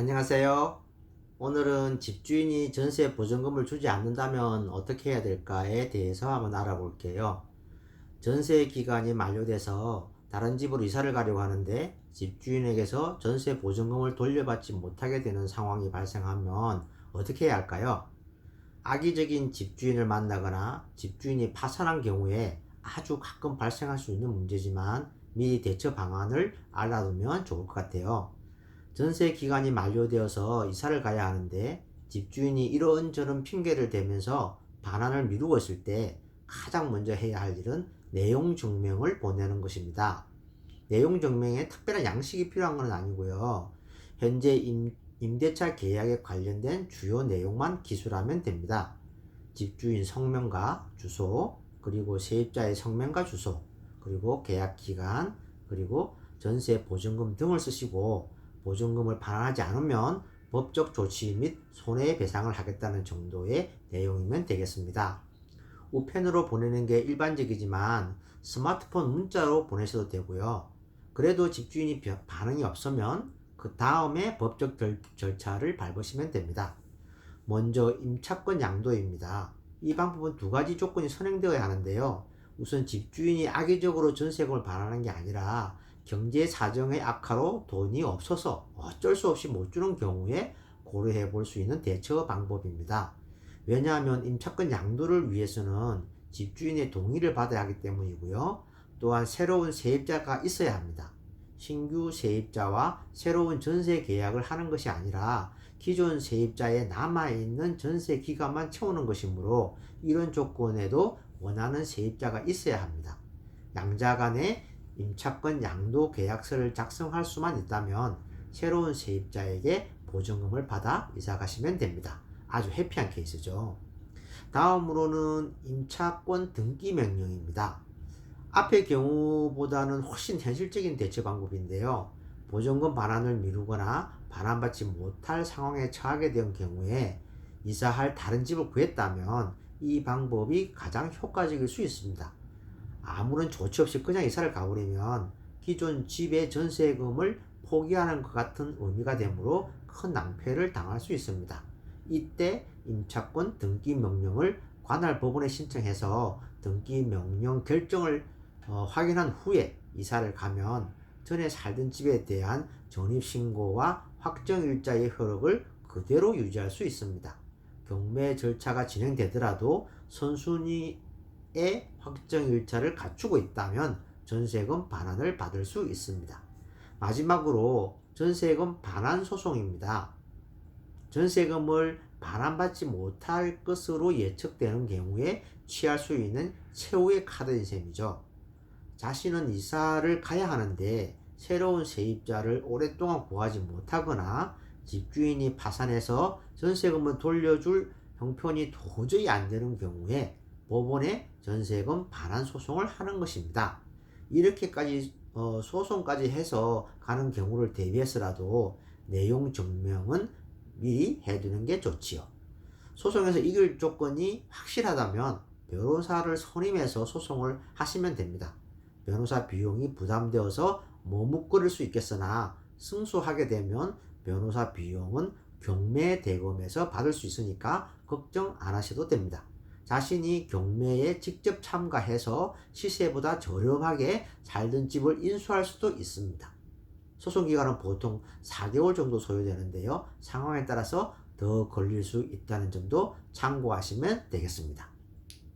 안녕하세요. 오늘은 집주인이 전세 보증금을 주지 않는다면 어떻게 해야 될까에 대해서 한번 알아볼게요. 전세 기간이 만료돼서 다른 집으로 이사를 가려고 하는데 집주인에게서 전세 보증금을 돌려받지 못하게 되는 상황이 발생하면 어떻게 해야 할까요? 악의적인 집주인을 만나거나 집주인이 파산한 경우에 아주 가끔 발생할 수 있는 문제지만 미리 대처 방안을 알아두면 좋을 것 같아요. 전세 기간이 만료되어서 이사를 가야 하는데 집주인이 이런저런 핑계를 대면서 반환을 미루고 있을 때 가장 먼저 해야 할 일은 내용 증명을 보내는 것입니다. 내용 증명에 특별한 양식이 필요한 건 아니고요. 현재 임대차 계약에 관련된 주요 내용만 기술하면 됩니다. 집주인 성명과 주소, 그리고 세입자의 성명과 주소, 그리고 계약 기간, 그리고 전세 보증금 등을 쓰시고 보증금을 반환하지 않으면 법적 조치 및 손해배상을 하겠다는 정도의 내용이면 되겠습니다. 우편으로 보내는 게 일반적이지만 스마트폰 문자로 보내셔도 되고요. 그래도 집주인이 반응이 없으면 그 다음에 법적 절차를 밟으시면 됩니다. 먼저 임차권 양도입니다. 이 방법은 두 가지 조건이 선행되어야 하는데요. 우선 집주인이 악의적으로 전세금을 반환하는 게 아니라 경제 사정의 악화로 돈이 없어서 어쩔 수 없이 못 주는 경우에 고려해 볼 수 있는 대처 방법입니다. 왜냐하면 임차권 양도를 위해서는 집주인의 동의를 받아야 하기 때문이고요. 또한 새로운 세입자가 있어야 합니다. 신규 세입자와 새로운 전세 계약을 하는 것이 아니라 기존 세입자의 남아있는 전세 기간만 채우는 것이므로 이런 조건에도 원하는 세입자가 있어야 합니다. 양자 간에 임차권 양도 계약서를 작성할 수만 있다면 새로운 세입자에게 보증금을 받아 이사 가시면 됩니다. 아주 해피한 케이스죠. 다음으로는 임차권 등기 명령입니다. 앞의 경우보다는 훨씬 현실적인 대처 방법인데요. 보증금 반환을 미루거나 반환받지 못할 상황에 처하게 된 경우에 이사할 다른 집을 구했다면 이 방법이 가장 효과적일 수 있습니다. 아무런 조치 없이 그냥 이사를 가버리면 기존 집의 전세금을 포기하는 것 같은 의미가 되므로 큰 낭패를 당할 수 있습니다. 이때 임차권 등기 명령을 관할 법원에 신청해서 등기 명령 결정을 확인한 후에 이사를 가면 전에 살던 집에 대한 전입신고와 확정일자의 효력을 그대로 유지할 수 있습니다. 경매 절차가 진행되더라도 선순위의 확정일자를 갖추고 있다면 전세금 반환을 받을 수 있습니다. 마지막으로 전세금 반환 소송입니다. 전세금을 반환받지 못할 것으로 예측되는 경우에 취할 수 있는 최후의 카드인 셈이죠. 자신은 이사를 가야 하는데 새로운 세입자를 오랫동안 구하지 못하거나 집주인이 파산해서 전세금을 돌려줄 형편이 도저히 안 되는 경우에 법원에 전세금 반환 소송을 하는 것입니다. 이렇게까지 소송까지 해서 가는 경우를 대비해서라도 내용 증명은 미리 해두는 게 좋지요. 소송에서 이길 조건이 확실하다면 변호사를 선임해서 소송을 하시면 됩니다. 변호사 비용이 부담되어서 머뭇거릴 수 있겠으나 승소하게 되면 변호사 비용은 경매 대금에서 받을 수 있으니까 걱정 안 하셔도 됩니다. 자신이 경매에 직접 참가해서 시세보다 저렴하게 살던 집을 인수할 수도 있습니다. 소송 기간은 보통 4개월 정도 소요되는데요. 상황에 따라서 더 걸릴 수 있다는 점도 참고하시면 되겠습니다.